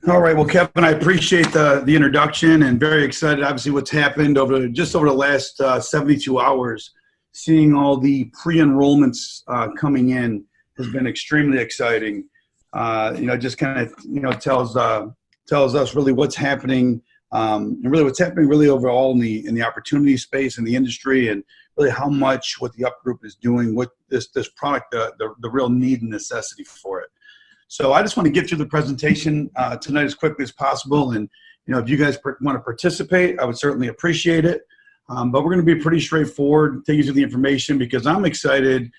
All right. Well, Kevin, I appreciate the introduction and very excited, obviously, what's happened over the last 72 hours. Seeing all the pre-enrollments coming in has been extremely exciting. Just kind of, tells us really what's happening and really what's happening really overall in the opportunity space in the industry, and really how much what the UpGroup is doing with this product, the real need and necessity for it. So I just want to get through the presentation tonight as quickly as possible. And, if you guys want to participate, I would certainly appreciate it. But we're going to be pretty straightforward, take you through the information, because I'm excited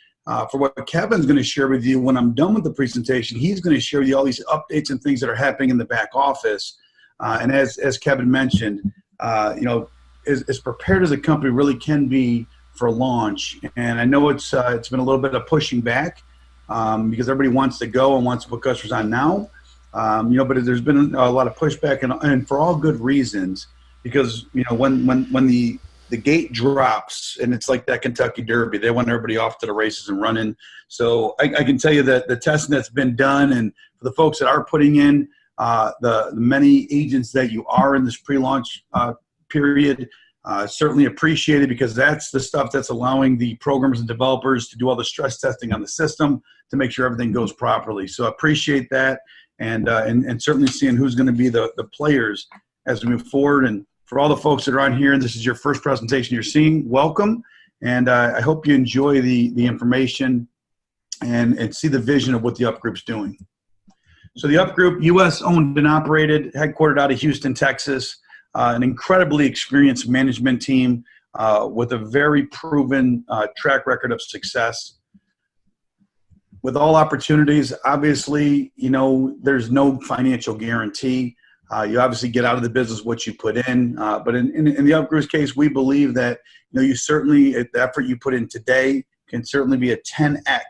for what Kevin's going to share with you. When I'm done with the presentation, he's going to share with you all these updates and things that are happening in the back office. And as Kevin mentioned, as prepared as a company really can be for launch. And I know it's been a little bit of pushing back. Because everybody wants to go and wants to put customers on now, but there's been a lot of pushback and for all good reasons, because when the gate drops and it's like that Kentucky Derby, they want everybody off to the races and running. So I can tell you that the testing that's been done, and for the folks that are putting in the many agents that you are in this pre-launch period, certainly appreciated, because that's the stuff that's allowing the programmers and developers to do all the stress testing on the system to make sure everything goes properly. So I appreciate that, and certainly seeing who's going to be the players as we move forward. And for all the folks that are on here, and this is your first presentation you're seeing, welcome. And I hope you enjoy the information and see the vision of what the UpGroup's doing. So the UpGroup, U.S. owned and operated, headquartered out of Houston, Texas. An incredibly experienced management team with a very proven track record of success. With all opportunities, obviously, there's no financial guarantee. You obviously get out of the business what you put in. But in the UpGroup's case, we believe that you certainly, the effort you put in today can certainly be a 10x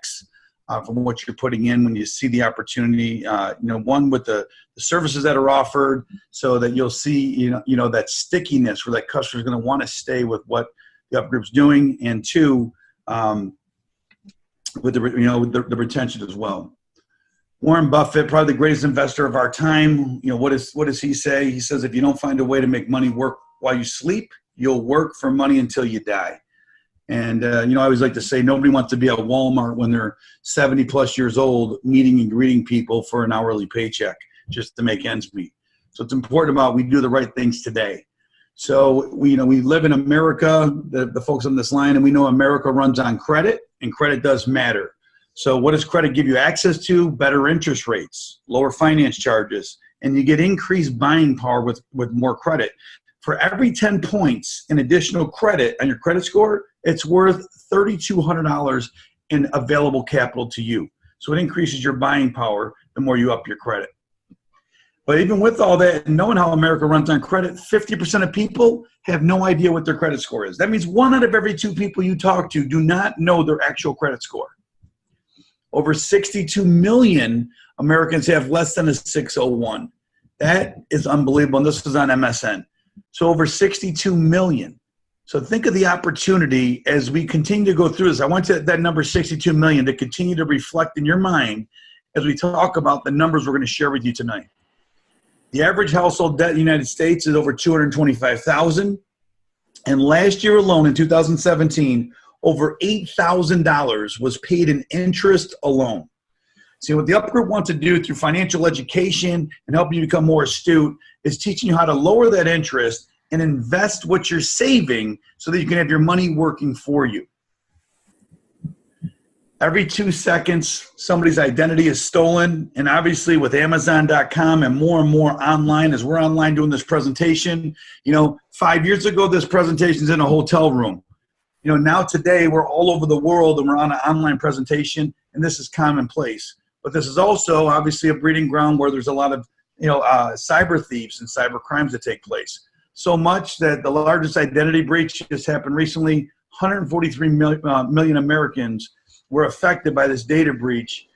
from what you're putting in when you see the opportunity, one with the services that are offered, so that you'll see, that stickiness where that customer is going to want to stay with what the UpGroup's doing, and two, with the retention as well. Warren Buffett, probably the greatest investor of our time. What does he say? He says, if you don't find a way to make money work while you sleep, you'll work for money until you die. And, I always like to say nobody wants to be at Walmart when they're 70 plus years old, meeting and greeting people for an hourly paycheck just to make ends meet. So it's important we do the right things today. So we live in America, the folks on this line, and we know America runs on credit, and credit does matter. So what does credit give you access to? Better interest rates, lower finance charges, and you get increased buying power with more credit. For every 10 points in additional credit on your credit score, it's worth $3,200 in available capital to you. So it increases your buying power the more you up your credit. But even with all that, and knowing how America runs on credit, 50% of people have no idea what their credit score is. That means 1 out of every 2 people you talk to do not know their actual credit score. Over 62 million Americans have less than a 601. That is unbelievable, and this is on MSN. So over 62 million. So think of the opportunity as we continue to go through this. I want that number 62 million to continue to reflect in your mind as we talk about the numbers we're going to share with you tonight. The average household debt in the United States is over $225,000. And last year alone, in 2017, over $8,000 was paid in interest alone. See, what the UpGroup wants to do through financial education and helping you become more astute is teaching you how to lower that interest and invest what you're saving so that you can have your money working for you. Every 2 seconds, somebody's identity is stolen. And obviously with Amazon.com and more online, as we're online doing this presentation, 5 years ago, this presentation's in a hotel room. Now today we're all over the world and we're on an online presentation, and this is commonplace. But this is also obviously a breeding ground where there's a lot of cyber thieves and cyber crimes that take place. So much that the largest identity breach just happened recently. 143 million Americans were affected by this data breach.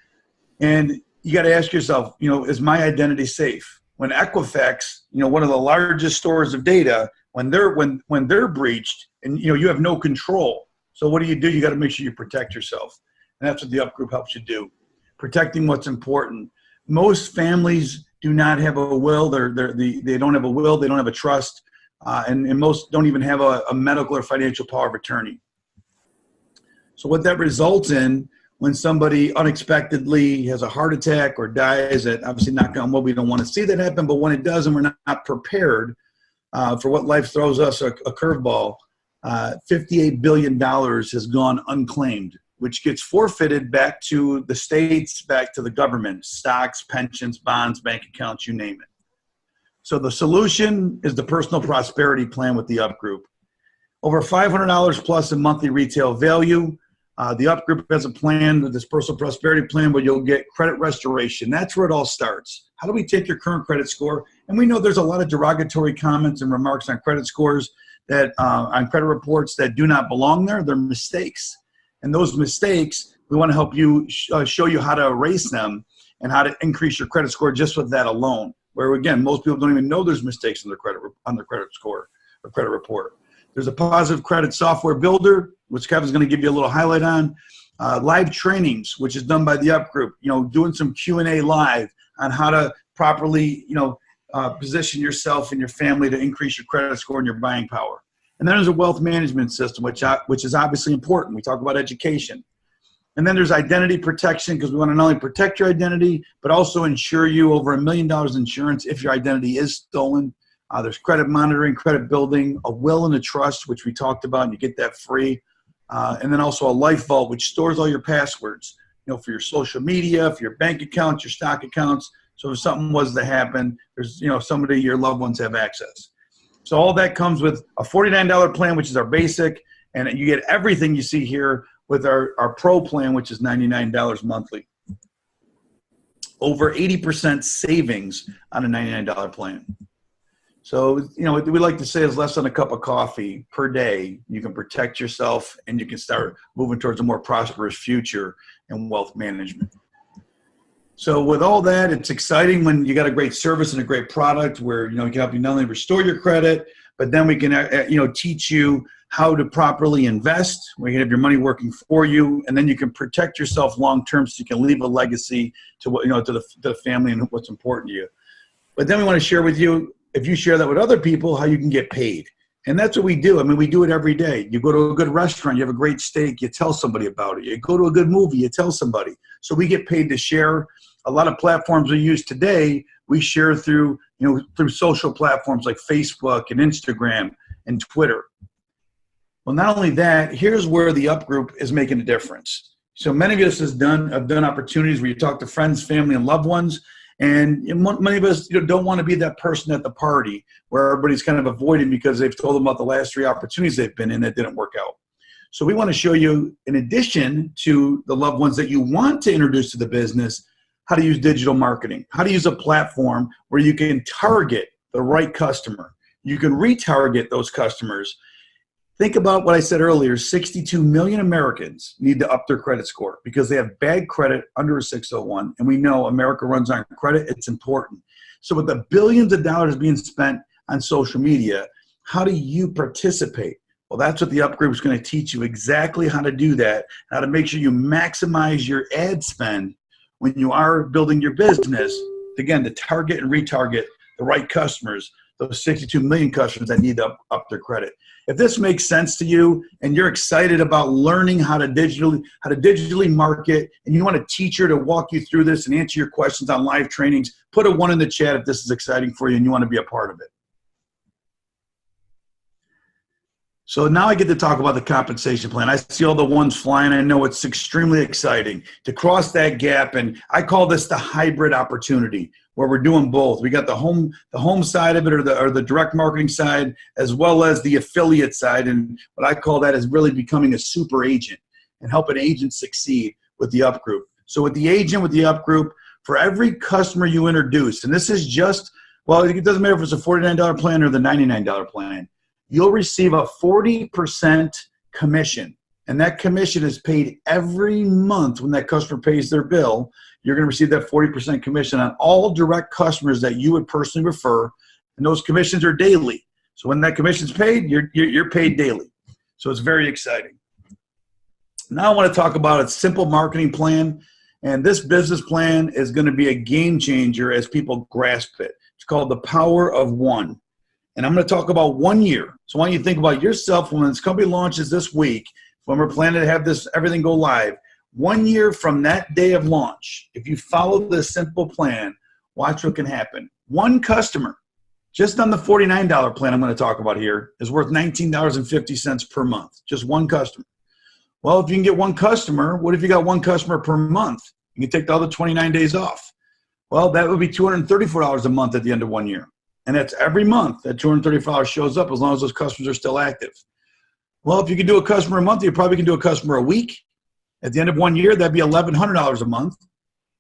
And you got to ask yourself, is my identity safe? When Equifax, one of the largest stores of data, when they're breached, and you have no control. So what do? You got to make sure you protect yourself. And that's what the UpGroup helps you do. Protecting what's important. Most families do not have a will. They don't have a will. They don't have a trust. And most don't even have a medical or financial power of attorney. So what that results in when somebody unexpectedly has a heart attack or dies, that obviously knock on wood, we don't want to see that happen, but when it does and we're not prepared for what life throws us, a curveball, $58 billion has gone unclaimed, which gets forfeited back to the states, back to the government, stocks, pensions, bonds, bank accounts, you name it. So the solution is the personal prosperity plan with the UpGroup. Over $500 plus in monthly retail value. The UpGroup has a plan with this personal prosperity plan where you'll get credit restoration. That's where it all starts. How do we take your current credit score? And we know there's a lot of derogatory comments and remarks on credit scores that on credit reports that do not belong there. They're mistakes. And those mistakes, we want to help you show you how to erase them and how to increase your credit score just with that alone. Where again, most people don't even know there's mistakes on their credit score or credit report. There's a positive credit software builder, which Kevin's going to give you a little highlight on. Live trainings, which is done by the UpGroup. Doing some Q&A live on how to properly, position yourself and your family to increase your credit score and your buying power. And then there's a wealth management system, which is obviously important. We talk about education. And then there's identity protection, because we want to not only protect your identity, but also insure you over $1 million insurance if your identity is stolen. There's credit monitoring, credit building, a will and a trust, which we talked about, and you get that free. And then also a life vault, which stores all your passwords, for your social media, for your bank accounts, your stock accounts. So if something was to happen, there's, somebody, your loved ones have access. So all that comes with a $49 plan, which is our basic, and you get everything you see here with our pro plan, which is $99 monthly. Over 80% savings on a $99 plan. So, what we like to say is less than a cup of coffee per day. You can protect yourself and you can start moving towards a more prosperous future and wealth management. So with all that, it's exciting when you got a great service and a great product where, we can help you not only restore your credit, but then we can, teach you how to properly invest, where you can have your money working for you, and then you can protect yourself long-term so you can leave a legacy to what, to the family and what's important to you. But then we want to share with you, if you share that with other people, how you can get paid. And that's what we do. I mean, we do it every day. You go to a good restaurant, you have a great steak, you tell somebody about it. You go to a good movie, you tell somebody. So we get paid to share. A lot of platforms we use today, we share through, through social platforms like Facebook and Instagram and Twitter. Well, not only that, here's where the UpGroup is making a difference. So many of us have done opportunities where you talk to friends, family, and loved ones. And many of us don't want to be that person at the party where everybody's kind of avoiding because they've told them about the last 3 opportunities they've been in that didn't work out. So we want to show you, in addition to the loved ones that you want to introduce to the business, how to use digital marketing, how to use a platform where you can target the right customer. You can retarget those customers. Think about what I said earlier, 62 million Americans need to up their credit score because they have bad credit under a 601, and we know America runs on credit, it's important. So with the billions of dollars being spent on social media, how do you participate? Well, that's what the UpGroup is going to teach you, exactly how to do that, how to make sure you maximize your ad spend when you are building your business, again, to target and retarget the right customers, those 62 million customers that need to up their credit. If this makes sense to you and you're excited about learning how to digitally market, and you want a teacher to walk you through this and answer your questions on live trainings, put a 1 in the chat if this is exciting for you and you want to be a part of it. So now I get to talk about the compensation plan. I see all the ones flying. I know it's extremely exciting to cross that gap. And I call this the hybrid opportunity, where we're doing both. We got the home side of it, or the direct marketing side, as well as the affiliate side. And what I call that is really becoming a super agent and helping agents succeed with the UpGroup. So with the agent, with the UpGroup, for every customer you introduce, and this is just, well, it doesn't matter if it's a $49 plan or the $99 plan, you'll receive a 40% commission. And that commission is paid every month when that customer pays their bill. You're going to receive that 40% commission on all direct customers that you would personally refer. And those commissions are daily. So when that commission's paid, you're paid daily. So it's very exciting. Now I want to talk about a simple marketing plan. And this business plan is going to be a game changer as people grasp it. It's called the power of one. And I'm going to talk about 1 year. So I want you to think about yourself when this company launches this week, when we're planning to have this everything go live. 1 year from that day of launch, if you follow this simple plan, watch what can happen. One customer, just on the $49 plan I'm going to talk about here, is worth $19.50 per month. Just one customer. Well, if you can get one customer, what if you got one customer per month? You can take the other 29 days off. Well, that would be $234 a month at the end of 1 year. And that's every month that $234 shows up as long as those customers are still active. Well, if you can do a customer a month, you probably can do a customer a week. At the end of 1 year, that'd be $1,100 a month.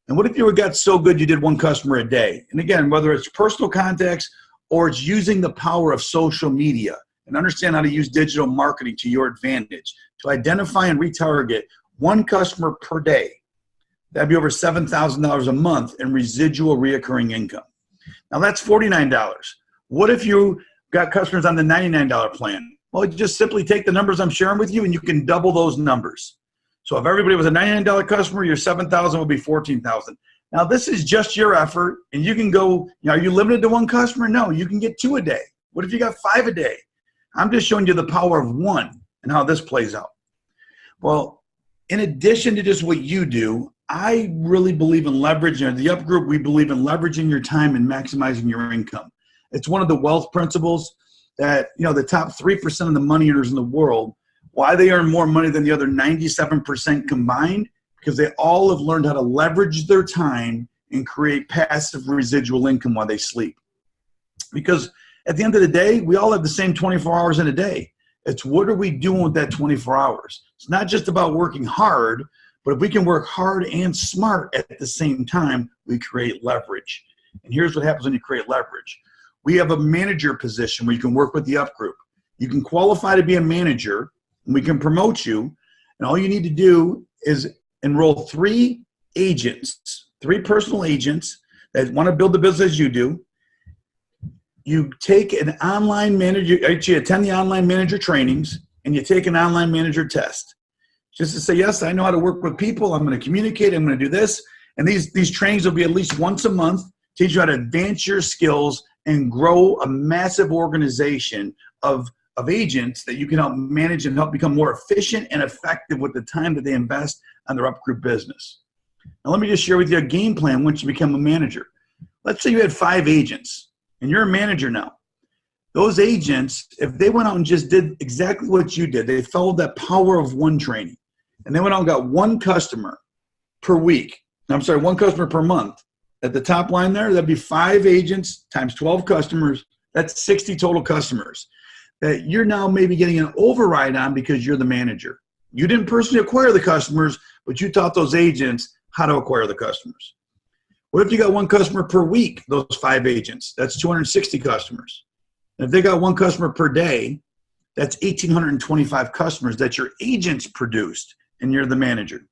And what if you got so good you did one customer a day? And again, whether it's personal contacts or it's using the power of social media and understand how to use digital marketing to your advantage to identify and retarget one customer per day, that'd be over $7,000 a month in residual reoccurring income. Now that's $49. What if you got customers on the $99 plan? Well, you just simply take the numbers I'm sharing with you and you can double those numbers. So if everybody was a $99 customer, your $7,000 would be $14,000. Now this is just your effort, and you can go, are you limited to one customer? No, you can get 2 a day. What if you got 5 a day? I'm just showing you the power of one and how this plays out. Well, in addition to just what you do, I really believe in leveraging. At the UpGroup, we believe in leveraging your time and maximizing your income. It's one of the wealth principles that, the top 3% of the money earners in the world, why they earn more money than the other 97% combined, because they all have learned how to leverage their time and create passive residual income while they sleep. Because at the end of the day, we all have the same 24 hours in a day. It's what are we doing with that 24 hours? It's not just about working hard, but if we can work hard and smart at the same time, we create leverage. And here's what happens when you create leverage. We have a manager position where you can work with the UpGroup. You can qualify to be a manager, and we can promote you. And all you need to do is enroll 3 agents, 3 personal agents that want to build the business you do. You take an online manager, you attend the online manager trainings, and you take an online manager test. Just to say, yes, I know how to work with people. I'm going to communicate. I'm going to do this. And these trainings will be at least once a month, teach you how to advance your skills and grow a massive organization of agents that you can help manage and help become more efficient and effective with the time that they invest on their UpGroup business. Now, let me just share with you a game plan once you become a manager. Let's say you had 5 agents and you're a manager now. Those agents, if they went out and just did exactly what you did, they followed that power of one training, and they went out and got one customer per week. One customer per month. At the top line there, that'd be 5 agents times 12 customers. That's 60 total customers that you're now maybe getting an override on because you're the manager. You didn't personally acquire the customers, but you taught those agents how to acquire the customers. What if you got one customer per week, those 5 agents? That's 260 customers. And if they got one customer per day, that's 1,825 customers that your agents produced, and you're the manager.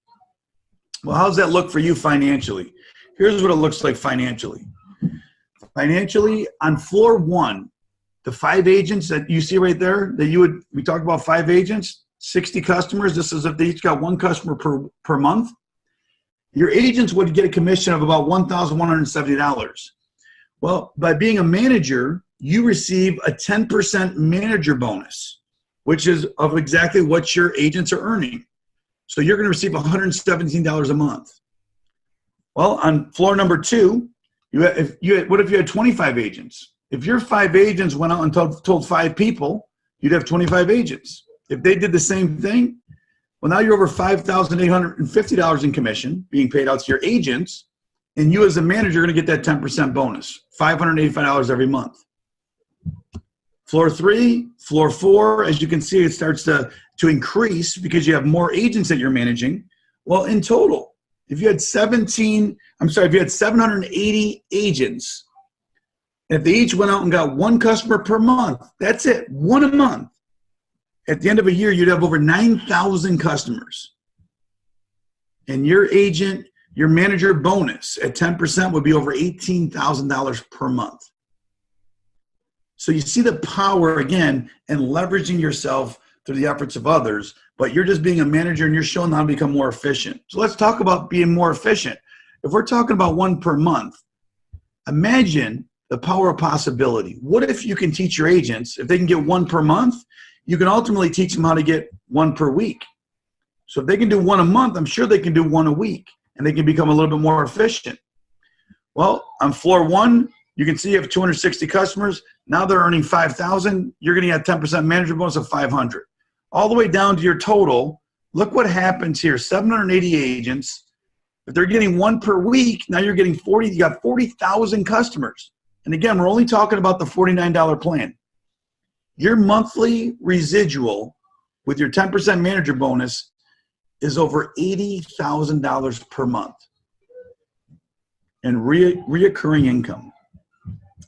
Well, how does that look for you financially? Here's what it looks like financially. Financially, on floor 1, the 5 agents that you see right there, we talked about 5 agents, 60 customers. This is if they each got one customer per month. Your agents would get a commission of about $1,170. Well, by being a manager, you receive a 10% manager bonus, which is of exactly what your agents are earning. So you're going to receive $117 a month. Well, on floor number 2, what if you had 25 agents? If your 5 agents went out and told 5 people, you'd have 25 agents. If they did the same thing, well, now you're over $5,850 in commission being paid out to your agents, and you as a manager are going to get that 10% bonus, $585 every month. Floor 3, floor 4, as you can see, it starts to increase because you have more agents that you're managing. Well, in total, if you had 780 agents, if they each went out and got one customer per month, that's it, one a month. At the end of a year, you'd have over 9,000 customers. And your manager bonus at 10% would be over $18,000 per month. So you see the power, again, in leveraging yourself through the efforts of others but you're just being a manager and you're showing them how to become more efficient. So let's talk about being more efficient. If we're talking about one per month, imagine the power of possibility. What if you can teach your agents, if they can get one per month, you can ultimately teach them how to get one per week. So if they can do one a month, I'm sure they can do one a week, and they can become a little bit more efficient. Well, on floor one, you can see you have 260 customers. Now they're earning 5,000. You're going to get 10% manager bonus of 500. All the way down to your total. Look what happens here. 780 agents. If they're getting one per week, now you're getting 40. You got 40,000 customers. And again, we're only talking about the $49 plan. Your monthly residual with your 10% manager bonus is over $80,000 per month in reoccurring income.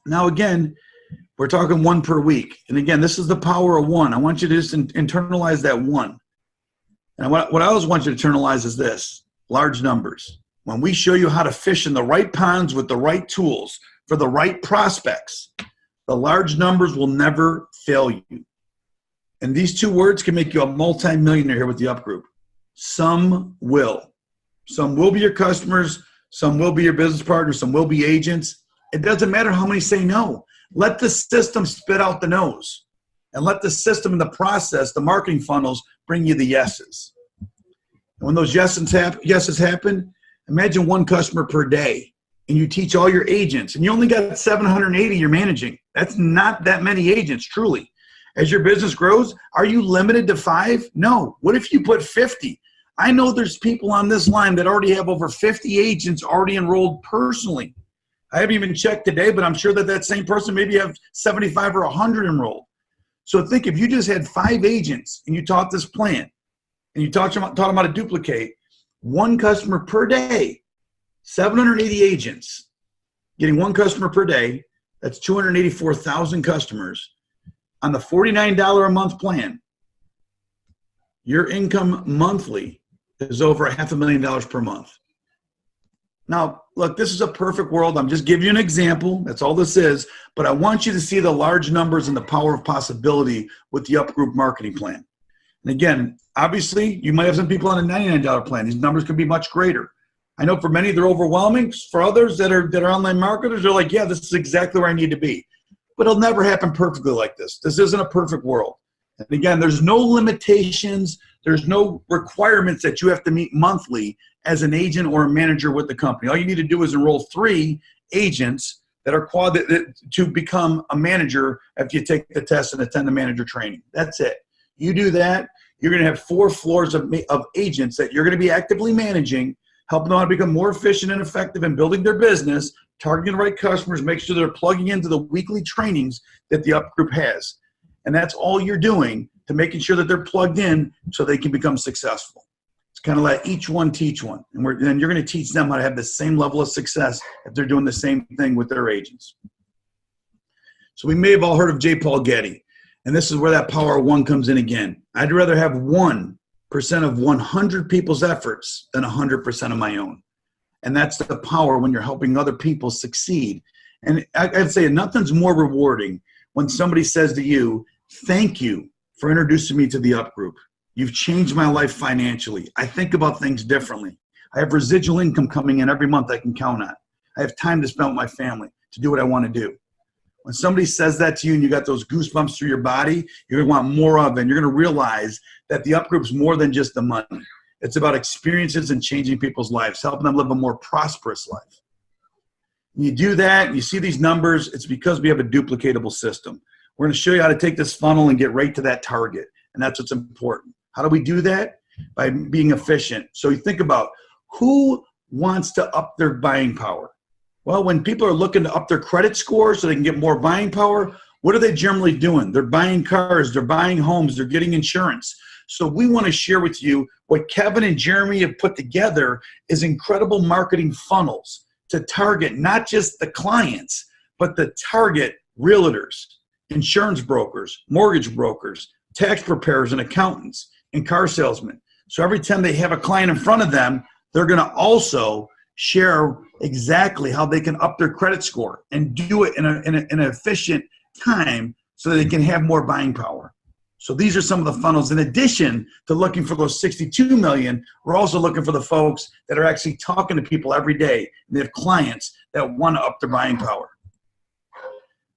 Now, again, we're talking one per week. And again, this is the power of one. I want you to just internalize that one. And what I always want you to internalize is this: large numbers. When we show you how to fish in the right ponds with the right tools for the right prospects, the large numbers will never fail you. And these two words can make you a multi-millionaire here with the UpGroup. Some will. Some will be your customers. Some will be your business partners. Some will be agents. It doesn't matter how many say no. Let the system spit out the no's. And let the system and the process, the marketing funnels, bring you the yeses. And when those yeses happen, imagine one customer per day. And you teach all your agents. And you only got 780 you're managing. That's not that many agents, truly. As your business grows, are you limited to 5? No. What if you put 50? I know there's people on this line that already have over 50 agents already enrolled personally. I haven't even checked today, but I'm sure that same person maybe have 75 or 100 enrolled. So think, if you just had 5 agents and you taught this plan and you taught them how to duplicate, one customer per day, 780 agents getting one customer per day, that's 284,000 customers. On the $49 a month plan, your income monthly is over $500,000 per month. Now, look, this is a perfect world. I'm just giving you an example. That's all this is. But I want you to see the large numbers and the power of possibility with the UpGroup marketing plan. And again, obviously, you might have some people on a $99 plan. These numbers could be much greater. I know for many, they're overwhelming. For others that are online marketers, they're like, yeah, this is exactly where I need to be. But it'll never happen perfectly like this. This isn't a perfect world. And again, there's no limitations. There's no requirements that you have to meet monthly as an agent or a manager with the company. All you need to do is enroll 3 agents that are qualified to become a manager after you take the test and attend the manager training. That's it. You do that, you're going to have 4 floors of agents that you're going to be actively managing, helping them how to become more efficient and effective in building their business, targeting the right customers, make sure they're plugging into the weekly trainings that the UpGroup has. And that's all you're doing to making sure that they're plugged in so they can become successful. It's kind of like each one teach one. And then you're going to teach them how to have the same level of success if they're doing the same thing with their agents. So we may have all heard of J. Paul Getty. And this is where that power of one comes in again. I'd rather have 1% of 100 people's efforts than 100% of my own. And that's the power when you're helping other people succeed. And I'd say nothing's more rewarding when somebody says to you, thank you for introducing me to the UpGroup. You've changed my life financially. I think about things differently. I have residual income coming in every month I can count on. I have time to spend with my family to do what I want to do. When somebody says that to you and you got those goosebumps through your body, you're going to want more of it. And you're going to realize that the UpGroup's more than just the money. It's about experiences and changing people's lives, helping them live a more prosperous life. When you do that, and you see these numbers, it's because we have a duplicatable system. We're going to show you how to take this funnel and get right to that target. And that's what's important. How do we do that? By being efficient. So you think about who wants to up their buying power. Well, when people are looking to up their credit score so they can get more buying power, what are they generally doing? They're buying cars, they're buying homes, they're getting insurance. So we want to share with you what Kevin and Jeremy have put together is incredible marketing funnels to target not just the clients, but the target realtors, insurance brokers, mortgage brokers, tax preparers and accountants, and car salesmen. So every time they have a client in front of them, they're going to also share exactly how they can up their credit score and do it in an efficient time so that they can have more buying power. So these are some of the funnels. In addition to looking for those 62 million, we're also looking for the folks that are actually talking to people every day. They have clients that want to up their buying power.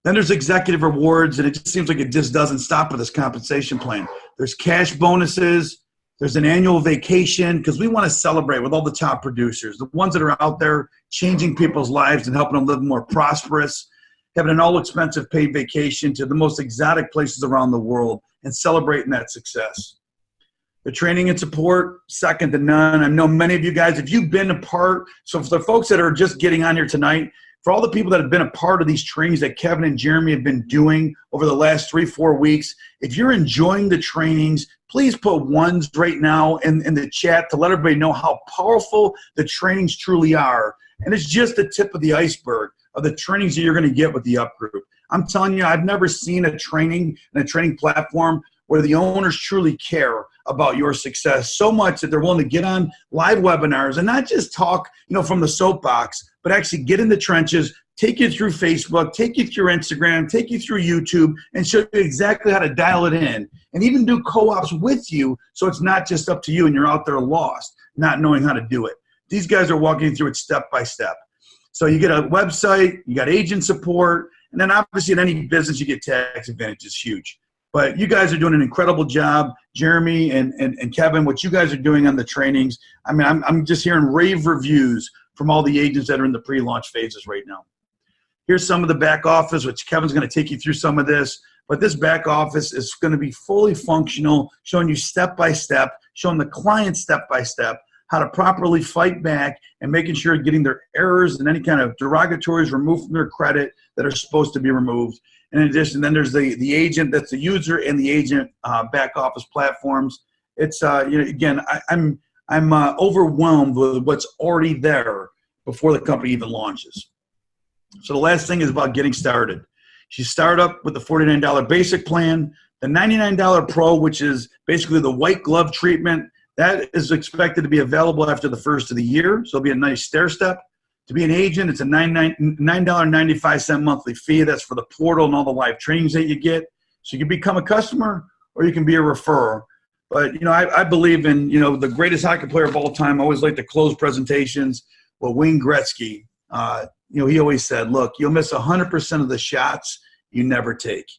Then there's executive rewards, and it just seems like it just doesn't stop with this compensation plan. There's cash bonuses. There's an annual vacation, because we want to celebrate with all the top producers, the ones that are out there changing people's lives and helping them live more prosperous, having an all-expensive paid vacation to the most exotic places around the world and celebrating that success. The training and support, second to none. I know many of you guys, if you've been a part, so for the folks that are just getting on here tonight, for all the people that have been a part of these trainings that Kevin and Jeremy have been doing over the last 3-4 weeks, if you're enjoying the trainings, please put ones right now in the chat to let everybody know how powerful the trainings truly are. And it's just the tip of the iceberg of the trainings that you're going to get with the UpGroup. I'm telling you, I've never seen a training and a training platform where the owners truly care about your success so much that they're willing to get on live webinars and not just talk, from the soapbox, but actually get in the trenches, take you through Facebook, take you through Instagram, take you through YouTube, and show you exactly how to dial it in, and even do co-ops with you, so it's not just up to you and you're out there lost, not knowing how to do it. These guys are walking you through it step by step. So you get a website, you got agent support, and then obviously in any business you get tax advantages, huge. But you guys are doing an incredible job, Jeremy and Kevin, what you guys are doing on the trainings. I mean, I'm just hearing rave reviews from all the agents that are in the pre-launch phases right now. Here's some of the back office, which Kevin's going to take you through some of this. But this back office is going to be fully functional, showing you step by step, showing the client step by step how to properly fight back and making sure getting their errors and any kind of derogatories removed from their credit that are supposed to be removed. In addition, then there's the agent, that's the user, and the agent back office platforms. It's again, I'm overwhelmed with what's already there before the company even launches. So the last thing is about getting started. You start up with the $49 basic plan, the $99 Pro, which is basically the white glove treatment. That is expected to be available after the first of the year, so it'll be a nice stair step. To be an agent, it's a $9.95 monthly fee. That's for the portal and all the live trainings that you get. So you can become a customer or you can be a referrer. But, I believe in, the greatest hockey player of all time. I always like to close presentations. Well, Wayne Gretzky, he always said, look, you'll miss 100% of the shots you never take.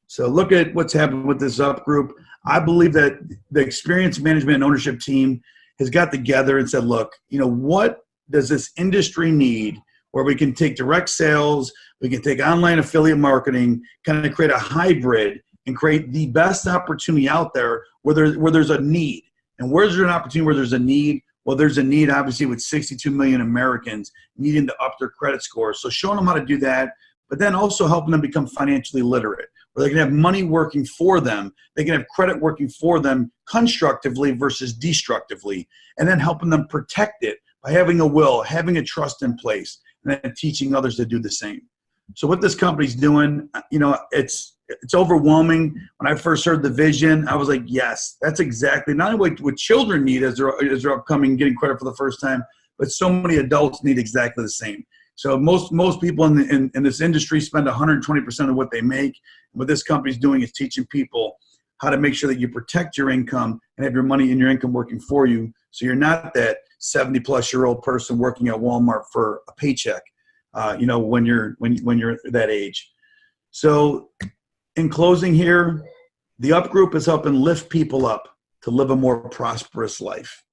So look at what's happened with this UpGroup. I believe that the experienced management and ownership team has got together and said, look, what does this industry need where we can take direct sales, we can take online affiliate marketing, kind of create a hybrid and create the best opportunity out there where there's a need. And where's there an opportunity where there's a need? Well, there's a need, obviously, with 62 million Americans needing to up their credit score. So showing them how to do that, but then also helping them become financially literate, where they can have money working for them, they can have credit working for them constructively versus destructively, and then helping them protect it by having a will, having a trust in place, and then teaching others to do the same. So what this company's doing, it's overwhelming. When I first heard the vision, I was like, yes, that's exactly not only what children need as they're upcoming, getting credit for the first time, but so many adults need exactly the same. So most people in this industry spend 120% of what they make. What this company's doing is teaching people how to make sure that you protect your income and have your money and your income working for you, so you're not that 70-plus-year-old person working at Walmart for a paycheck, when you're that age. So in closing here, the UpGroup is helping lift people up to live a more prosperous life.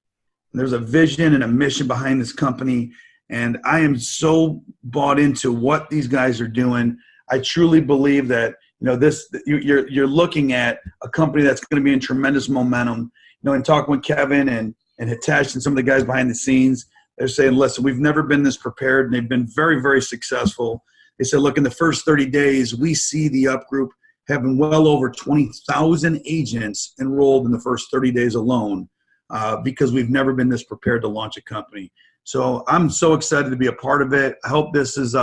And there's a vision and a mission behind this company, and I am so bought into what these guys are doing. I truly believe that you're looking at a company that's going to be in tremendous momentum. In talking with Kevin and Hitesh and some of the guys behind the scenes, they're saying, listen, we've never been this prepared, and they've been very, very successful. They said, look, in the first 30 days, we see the UpGroup having well over 20,000 agents enrolled in the first 30 days alone, because we've never been this prepared to launch a company. So I'm so excited to be a part of it. I hope this is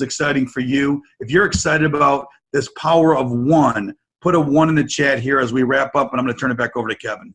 exciting for you. If you're excited about this power of one, put a 1 in the chat here as we wrap up, and I'm going to turn it back over to Kevin.